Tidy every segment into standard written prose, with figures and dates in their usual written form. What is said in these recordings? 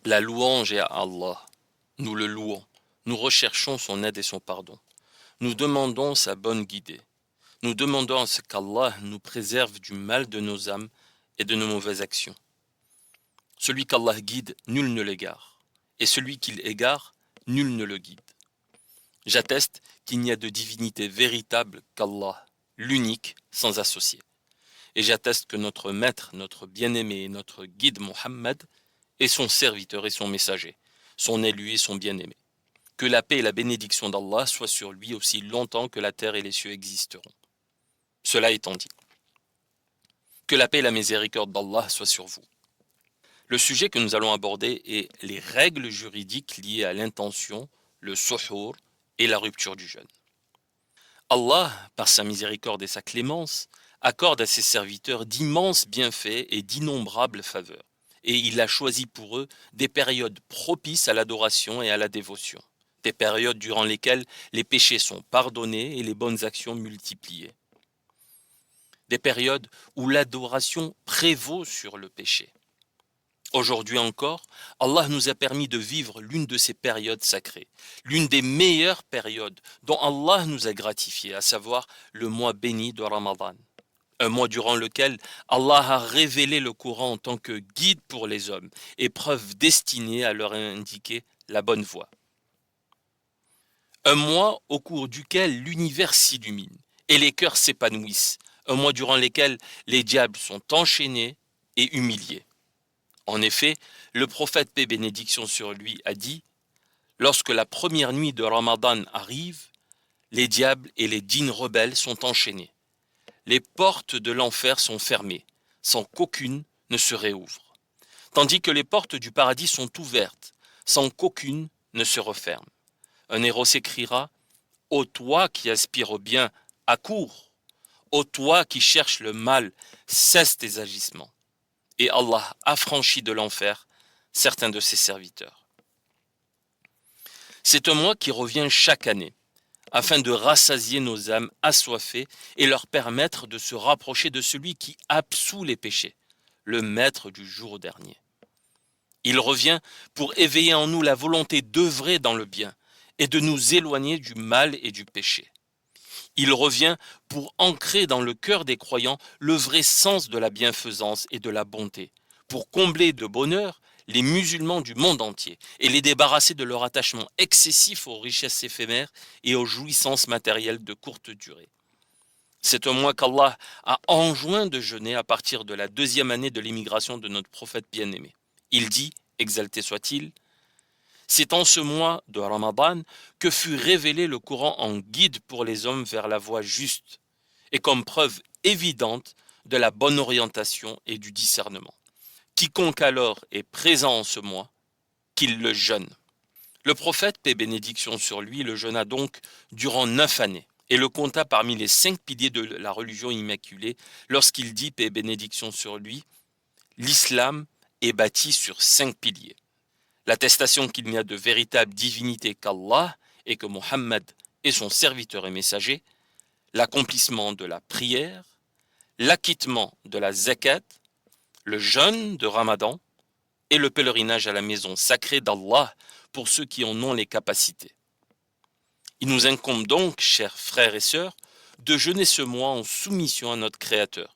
La louange est à Allah. Nous le louons. Nous recherchons son aide et son pardon. Nous demandons sa bonne guidée. Nous demandons à ce qu'Allah nous préserve du mal de nos âmes et de nos mauvaises actions. Celui qu'Allah guide, nul ne l'égare. Et celui qu'il égare, nul ne le guide. J'atteste qu'il n'y a de divinité véritable qu'Allah, l'unique, sans associé. Et j'atteste que notre maître, notre bien-aimé et notre guide Mohammed est son serviteur et son messager, son élu et son bien-aimé. Que la paix et la bénédiction d'Allah soient sur lui aussi longtemps que la terre et les cieux existeront. Cela étant dit, que la paix et la miséricorde d'Allah soient sur vous. Le sujet que nous allons aborder est les règles juridiques liées à l'intention, le suhour et la rupture du jeûne. Allah, par sa miséricorde et sa clémence, accorde à ses serviteurs d'immenses bienfaits et d'innombrables faveurs, et il a choisi pour eux des périodes propices à l'adoration et à la dévotion, des périodes durant lesquelles les péchés sont pardonnés et les bonnes actions multipliées, des périodes où l'adoration prévaut sur le péché. Aujourd'hui encore, Allah nous a permis de vivre l'une de ces périodes sacrées, l'une des meilleures périodes dont Allah nous a gratifiés, à savoir le mois béni de Ramadan. Un mois durant lequel Allah a révélé le Coran en tant que guide pour les hommes et preuve destinée à leur indiquer la bonne voie. Un mois au cours duquel l'univers s'illumine et les cœurs s'épanouissent, un mois durant lequel les diables sont enchaînés et humiliés. En effet, le prophète paix et bénédiction sur lui a dit « Lorsque la première nuit de Ramadan arrive, les diables et les djinns rebelles sont enchaînés. Les portes de l'enfer sont fermées, sans qu'aucune ne se réouvre, tandis que les portes du paradis sont ouvertes, sans qu'aucune ne se referme. Un héros s'écriera « Ô toi qui aspires au bien, accours! Ô toi qui cherches le mal, cesse tes agissements. » Et Allah affranchit de l'enfer certains de ses serviteurs. C'est un mois qui revient chaque année, afin de rassasier nos âmes assoiffées et leur permettre de se rapprocher de celui qui absout les péchés, le maître du jour dernier. Il revient pour éveiller en nous la volonté d'œuvrer dans le bien et de nous éloigner du mal et du péché. Il revient pour ancrer dans le cœur des croyants le vrai sens de la bienfaisance et de la bonté, pour combler de bonheur les musulmans du monde entier et les débarrasser de leur attachement excessif aux richesses éphémères et aux jouissances matérielles de courte durée. C'est un mois qu'Allah a enjoint de jeûner à partir de la 2e année de l'émigration de notre prophète bien-aimé. Il dit, exalté soit-il, c'est en ce mois de Ramadan que fut révélé le Coran en guide pour les hommes vers la voie juste et comme preuve évidente de la bonne orientation et du discernement. Quiconque alors est présent en ce mois, qu'il le jeûne. Le prophète, paix et bénédiction sur lui, le jeûna donc durant 9 années et le compta parmi les 5 piliers de la religion immaculée lorsqu'il dit, paix et bénédiction sur lui, l'islam est bâti sur 5 piliers. L'attestation qu'il n'y a de véritable divinité qu'Allah et que Mohammed est son serviteur et messager, l'accomplissement de la prière, l'acquittement de la zakat, le jeûne de Ramadan et le pèlerinage à la maison sacrée d'Allah pour ceux qui en ont les capacités. Il nous incombe donc, chers frères et sœurs, de jeûner ce mois en soumission à notre Créateur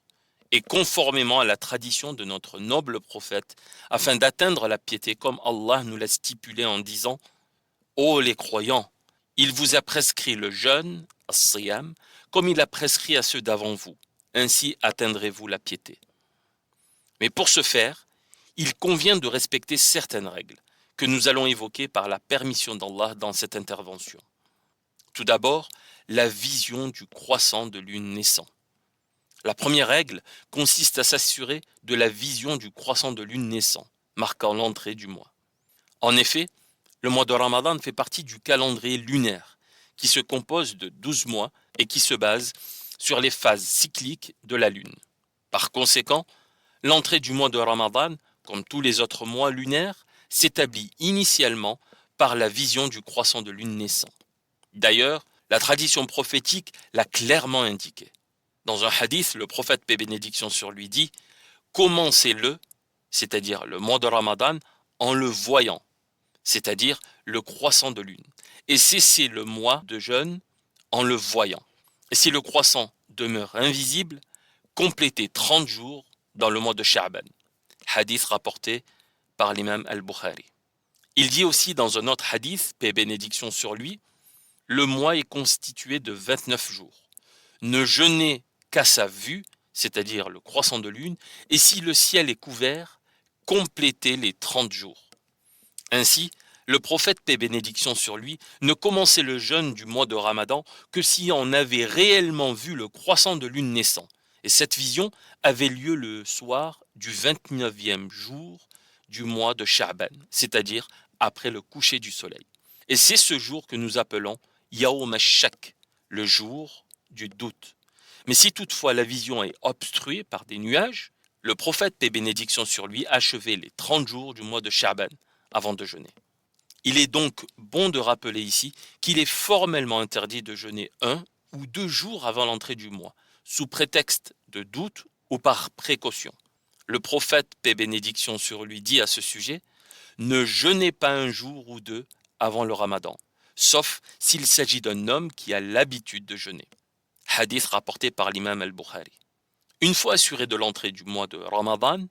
et conformément à la tradition de notre noble prophète, afin d'atteindre la piété comme Allah nous l'a stipulé en disant « Ô les croyants, il vous a prescrit le jeûne, as-siyam, comme il a prescrit à ceux d'avant vous, ainsi atteindrez-vous la piété. » Mais pour ce faire, il convient de respecter certaines règles que nous allons évoquer par la permission d'Allah dans cette intervention. Tout d'abord, la vision du croissant de lune naissant. La première règle consiste à s'assurer de la vision du croissant de lune naissant, marquant l'entrée du mois. En effet, le mois de Ramadan fait partie du calendrier lunaire, qui se compose de 12 mois et qui se base sur les phases cycliques de la lune. Par conséquent, l'entrée du mois de Ramadan, comme tous les autres mois lunaires, s'établit initialement par la vision du croissant de lune naissant. D'ailleurs, la tradition prophétique l'a clairement indiqué. Dans un hadith, le prophète paix et bénédiction sur lui dit « Commencez-le, c'est-à-dire le mois de Ramadan, en le voyant, c'est-à-dire le croissant de lune, et cesser le mois de jeûne en le voyant. Et si le croissant demeure invisible, complétez 30 jours dans le mois de Sha'ban. Hadith rapporté par l'imam al-Bukhari. Il dit aussi dans un autre hadith, paix et bénédiction sur lui, le mois est constitué de 29 jours. Ne jeûnez qu'à sa vue, c'est-à-dire le croissant de lune, et si le ciel est couvert, complétez les 30 jours. Ainsi, le prophète, paix et bénédiction sur lui, ne commençait le jeûne du mois de Ramadan que si on avait réellement vu le croissant de lune naissant. Et cette vision avait lieu le soir du 29e jour du mois de Sha'ban, c'est-à-dire après le coucher du soleil. Et c'est ce jour que nous appelons Yawm ash-Shak, le jour du doute. Mais si toutefois la vision est obstruée par des nuages, le prophète, paix et bénédiction sur lui, achevait les 30 jours du mois de Sha'ban avant de jeûner. Il est donc bon de rappeler ici qu'il est formellement interdit de jeûner 1 ou 2 jours avant l'entrée du mois, sous prétexte de doute ou par précaution. Le prophète, paix et bénédiction sur lui, dit à ce sujet, « Ne jeûnez pas un jour ou 2 avant le Ramadan, sauf s'il s'agit d'un homme qui a l'habitude de jeûner. » Hadith rapporté par l'imam al-Bukhari. Une fois assuré de l'entrée du mois de Ramadan,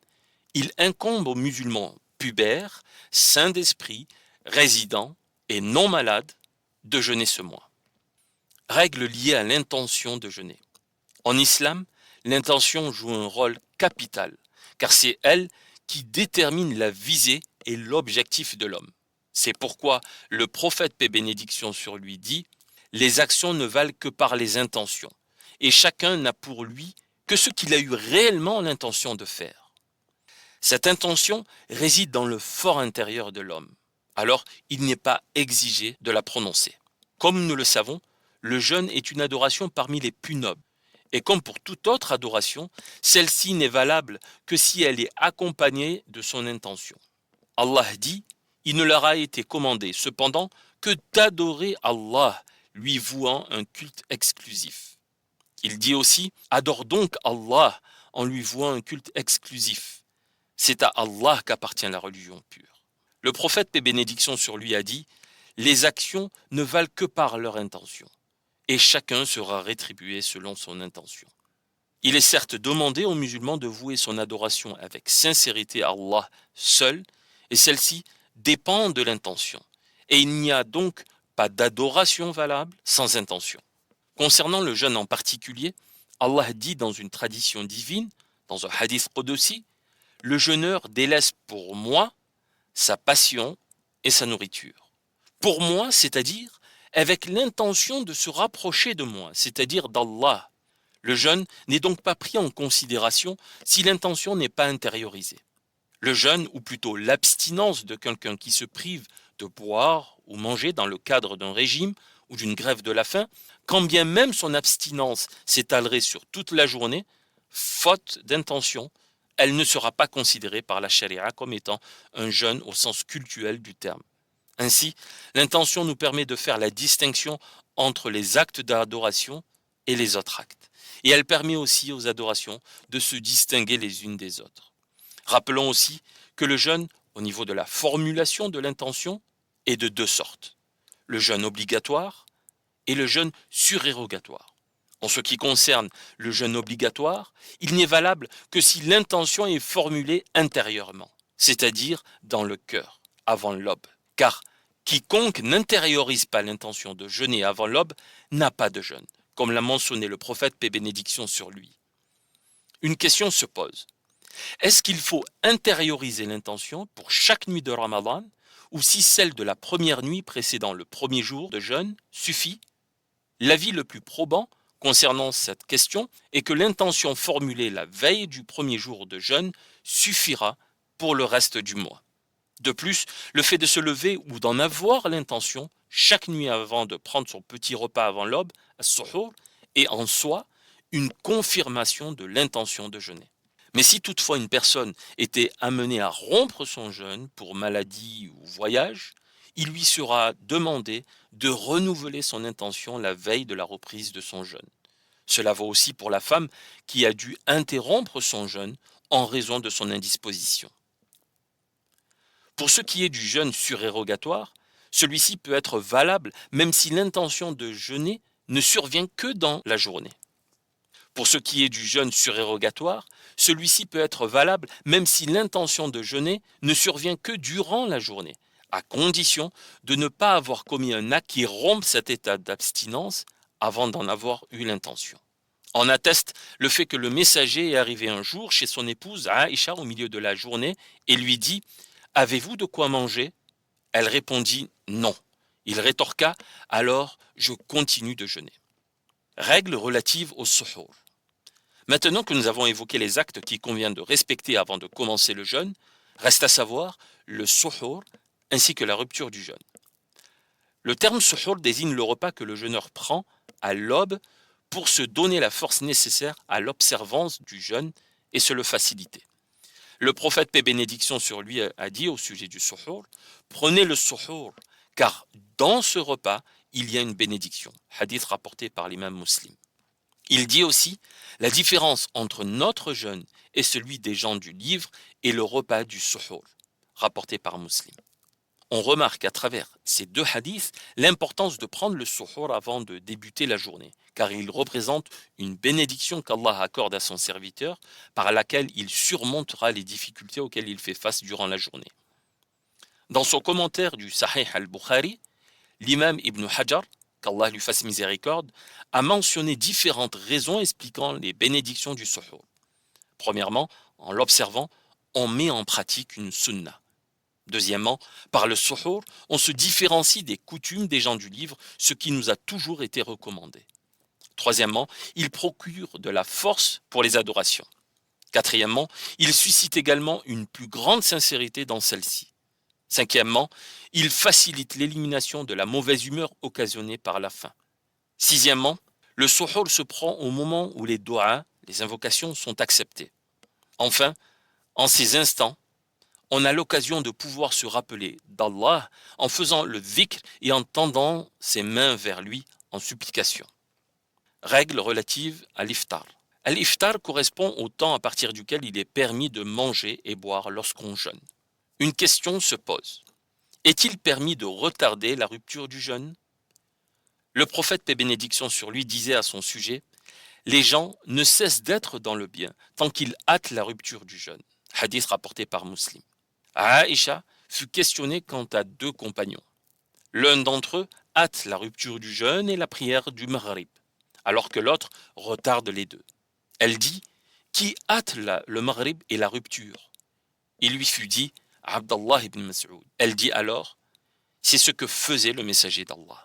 il incombe aux musulmans pubères, sains d'esprit, résidents et non malades de jeûner ce mois. Règle liée à l'intention de jeûner. En islam, l'intention joue un rôle capital, car c'est elle qui détermine la visée et l'objectif de l'homme. C'est pourquoi le prophète, paix et bénédiction sur lui, dit « Les actions ne valent que par les intentions, et chacun n'a pour lui que ce qu'il a eu réellement l'intention de faire. » Cette intention réside dans le fort intérieur de l'homme. Alors, il n'est pas exigé de la prononcer. Comme nous le savons, le jeûne est une adoration parmi les plus nobles. Et comme pour toute autre adoration, celle-ci n'est valable que si elle est accompagnée de son intention. Allah dit, il ne leur a été commandé cependant que d'adorer Allah, lui vouant un culte exclusif. Il dit aussi, adore donc Allah en lui vouant un culte exclusif. C'est à Allah qu'appartient la religion pure. Le prophète, paix et bénédiction sur lui, a dit « Les actions ne valent que par leur intention, et chacun sera rétribué selon son intention. » Il est certes demandé aux musulmans de vouer son adoration avec sincérité à Allah seul, et celle-ci dépend de l'intention. Et il n'y a donc pas d'adoration valable sans intention. Concernant le jeûne en particulier, Allah dit dans une tradition divine, dans un hadith qudsi, « Le jeûneur délaisse pour moi sa passion et sa nourriture. » Pour moi, c'est-à-dire avec l'intention de se rapprocher de moi, c'est-à-dire d'Allah. Le jeûne n'est donc pas pris en considération si l'intention n'est pas intériorisée. Le jeûne, ou plutôt l'abstinence de quelqu'un qui se prive de boire ou manger dans le cadre d'un régime ou d'une grève de la faim, quand bien même son abstinence s'étalerait sur toute la journée, faute d'intention, elle ne sera pas considérée par la charia comme étant un jeûne au sens cultuel du terme. Ainsi, l'intention nous permet de faire la distinction entre les actes d'adoration et les autres actes. Et elle permet aussi aux adorations de se distinguer les unes des autres. Rappelons aussi que le jeûne, au niveau de la formulation de l'intention, est de 2 sortes. Le jeûne obligatoire et le jeûne surérogatoire. En ce qui concerne le jeûne obligatoire, il n'est valable que si l'intention est formulée intérieurement, c'est-à-dire dans le cœur, avant l'aube. Car quiconque n'intériorise pas l'intention de jeûner avant l'aube n'a pas de jeûne, comme l'a mentionné le prophète, paix et bénédiction sur lui. Une question se pose. Est-ce qu'il faut intérioriser l'intention pour chaque nuit de Ramadan, ou si celle de la première nuit précédant le premier jour de jeûne suffit? L'avis le plus probant concernant cette question est que l'intention formulée la veille du premier jour de jeûne suffira pour le reste du mois. De plus, le fait de se lever ou d'en avoir l'intention chaque nuit avant de prendre son petit repas avant l'aube, as-suhour, est en soi une confirmation de l'intention de jeûner. Mais si toutefois une personne était amenée à rompre son jeûne pour maladie ou voyage, il lui sera demandé de renouveler son intention la veille de la reprise de son jeûne. Cela vaut aussi pour la femme qui a dû interrompre son jeûne en raison de son indisposition. Pour ce qui est du jeûne surérogatoire, celui-ci peut être valable même si l'intention de jeûner ne survient que dans la journée. Pour ce qui est du jeûne surérogatoire, celui-ci peut être valable même si l'intention de jeûner ne survient que durant la journée, à condition de ne pas avoir commis un acte qui rompe cet état d'abstinence avant d'en avoir eu l'intention. En atteste le fait que le messager est arrivé un jour chez son épouse Aïcha au milieu de la journée et lui dit « Avez-vous de quoi manger ?» Elle répondit « Non ». Il rétorqua « Alors je continue de jeûner ». Règle relative au suhour. Maintenant que nous avons évoqué les actes qu'il convient de respecter avant de commencer le jeûne, reste à savoir le suhour ainsi que la rupture du jeûne. Le terme suhour désigne le repas que le jeûneur prend à l'aube pour se donner la force nécessaire à l'observance du jeûne et se le faciliter. Le prophète, paix et bénédiction sur lui, a dit au sujet du suhour, prenez le suhour, car dans ce repas, il y a une bénédiction. Hadith rapporté par l'imam Muslim. Il dit aussi, la différence entre notre jeûne et celui des gens du livre est le repas du suhour, rapporté par Muslim. On remarque à travers ces deux hadiths l'importance de prendre le suhour avant de débuter la journée, car il représente une bénédiction qu'Allah accorde à son serviteur, par laquelle il surmontera les difficultés auxquelles il fait face durant la journée. Dans son commentaire du Sahih al-Bukhari, l'imam Ibn Hajar, qu'Allah lui fasse miséricorde, a mentionné différentes raisons expliquant les bénédictions du suhour. Premièrement, en l'observant, on met en pratique une sunnah. Deuxièmement, par le suhour, on se différencie des coutumes des gens du livre, ce qui nous a toujours été recommandé. Troisièmement, il procure de la force pour les adorations. Quatrièmement, il suscite également une plus grande sincérité dans celle-ci. Cinquièmement, il facilite l'élimination de la mauvaise humeur occasionnée par la faim. Sixièmement, le suhour se prend au moment où les doigts, les invocations sont acceptées. Enfin, en ces instants, on a l'occasion de pouvoir se rappeler d'Allah en faisant le dhikr et en tendant ses mains vers lui en supplication. Règle relative à l'iftar. L'iftar correspond au temps à partir duquel il est permis de manger et boire lorsqu'on jeûne. Une question se pose. Est-il permis de retarder la rupture du jeûne? Le prophète, paix et bénédiction sur lui, disait à son sujet « Les gens ne cessent d'être dans le bien tant qu'ils hâtent la rupture du jeûne ». Hadith rapporté par Muslim. Aïcha fut questionnée quant à deux compagnons. L'un d'entre eux hâte la rupture du jeûne et la prière du maghrib, alors que l'autre retarde les deux. Elle dit « Qui hâte le maghrib et la rupture ?» Il lui fut dit « Abdallah ibn Mas'ud ». Elle dit alors « C'est ce que faisait le messager d'Allah ».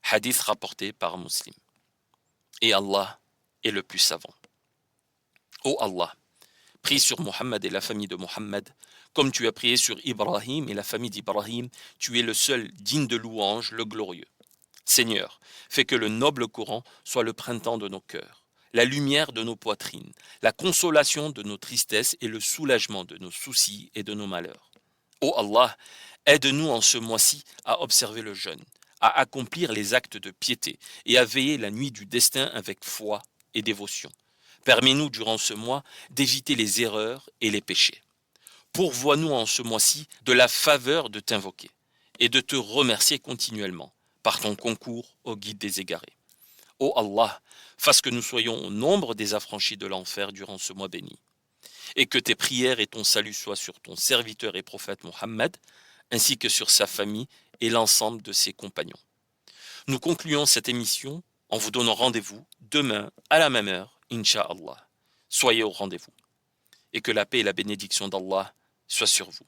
Hadith rapporté par Muslim. Et Allah est le plus savant. Ô Allah, prie sur Mohammed et la famille de Mohammed, comme tu as prié sur Ibrahim et la famille d'Ibrahim, tu es le seul digne de louange, le glorieux. Seigneur, fais que le noble Coran soit le printemps de nos cœurs, la lumière de nos poitrines, la consolation de nos tristesses et le soulagement de nos soucis et de nos malheurs. Ô Allah, aide-nous en ce mois-ci à observer le jeûne, à accomplir les actes de piété et à veiller la nuit du destin avec foi et dévotion. Permets-nous durant ce mois d'éviter les erreurs et les péchés. Pourvois-nous en ce mois-ci de la faveur de t'invoquer et de te remercier continuellement par ton concours au guide des égarés. Ô Allah, fasse que nous soyons au nombre des affranchis de l'enfer durant ce mois béni, et que tes prières et ton salut soient sur ton serviteur et prophète Mohammed, ainsi que sur sa famille et l'ensemble de ses compagnons. Nous concluons cette émission en vous donnant rendez-vous demain à la même heure, Inch'Allah. Soyez au rendez-vous, et que la paix et la bénédiction d'Allah soient sur vous.